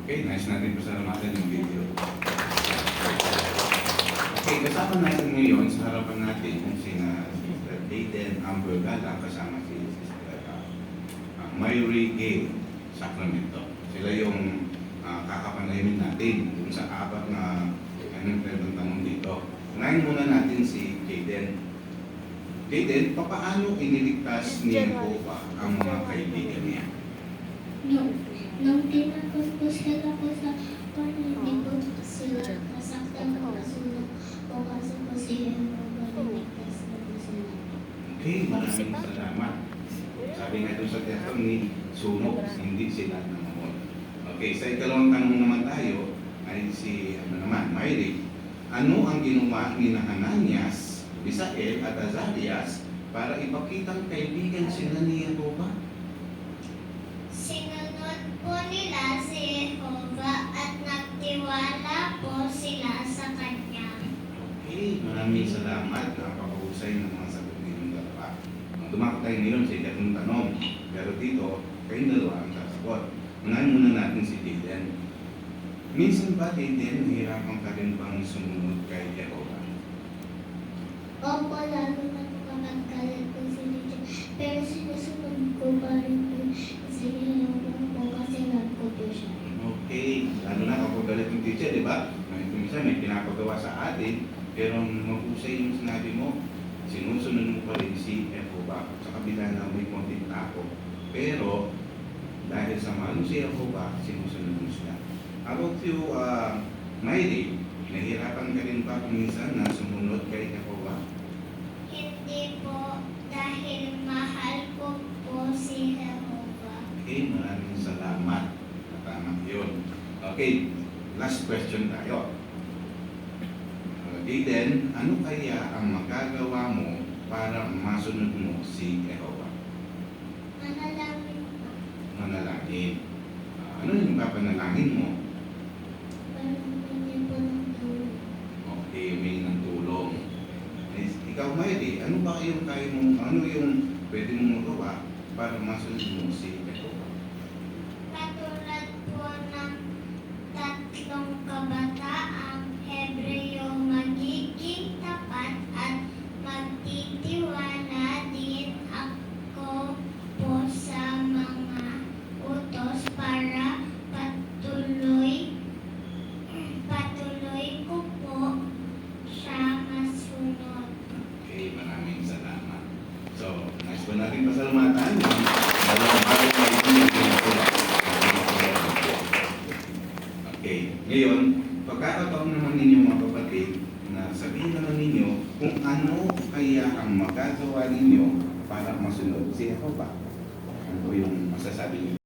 Okay, nice natin pasalamatan yung video. Okay, kasama natin ngayon sa harapan natin kung sina Sister Aiden Amber Gala kasama si Sister Myrie Gale Sacramento. Sila yung kakapanayamin natin dun sa apat na tanong dito. Unahin muna natin si Aiden. Aiden, paano iniligtas ni Jehovah ang mga kaibigan niya? Nung tinakot ko sila ko sa hindi ko sila nasaktan o nasunog o kasi po si Jehovah niligtas na po sila. Okay, maraming salamat. Sabi nga doon sa testimony, sunog, hindi sila namamon. Okay, sa ikalawang tanong naman tayo ay si Myrie. Ano ang ginawa ni Hananias, Misael at Azarias para ipakitang kaibigan sila ni Jehovah? Sinunod po nila si Jehovah at nagtiwala po sila sa Kanya. Okay, maraming salamat. Napakahusay ng mga sagot ninyong dalawa. Dumako tayo ngayon sa ikatong tanong. Pero dito, kayong dalawa ang sasagot. Unahin muna natin si Aiden. Minsan ba, Aiden, nahihirapan ka rin bang sumunod kay Jehovah? Opo, lalo na po kapag galit ko si Lydia. Pero sinusunod ko pa rin po si Jehovah po kasi love ko po siya. Okay, lalo na kapag galit yung teacher, di ba? Minsan may pinapagawa sa atin, pero mahusay yung sinabi mo, sinusunod mo pa rin si Jehovah sa kabila na may konting takot. Pero, dahil sa mahal mo si Jehovah, sinusunod mo siya. How about you, Myrie? Nahihirapan ka rin ba kung minsan na sumunod kay Jehovah? Hindi po dahil mahal ko po si Jehovah. Okay, maraming salamat. Tama yun. Okay, last question tayo. Aiden, ano kaya ang magagawa mo para masunod mo si Jehovah? Manalangin po. Manalangin. Ano yung papanalangin mo? Parang hindi po ng tulong. Okay, may ng tulong. Ikaw, Myrie, ano ba yung kaya mo, ano yung pwede mong magawa para masunod mo si Jehovah? Katulad po ng tatlong kabataang Hebreo, magiging tapat at magtitiwala din ako po sa mga utos para patuloy ko po siya masunod. Okay, maraming salamat. So, nice po natin pasalamatan yung dalawang bagay na ipinagpinagpula. Okay, ngayon, pagkakataon naman ninyo mga kapatid na sabihin naman ninyo kung ano kaya ang magagawa ninyo para masunod si Jehovah. Ano yung masasabi ninyo?